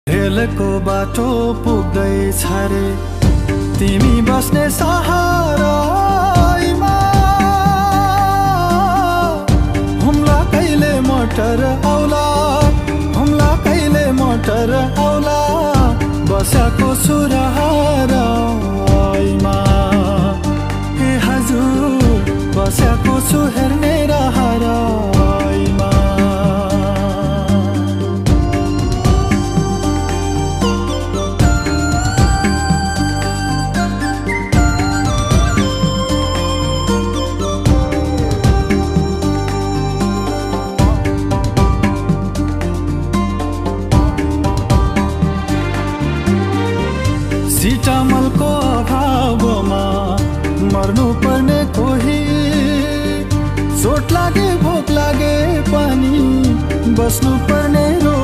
रेलको बाटो पुग्दैछ रे तिमी बस्ने सहारामा हुम्ला कहिले मोटर आउला हुम्ला कहिले मोटर आउला बसेको सुरहारामा हे हजुर बसेको छु हेर्ने रहरामा सिटामलको अभावमा मर्नु पर्ने कोही चोट लागे भोक लागे पनि बस्नु पर्ने रो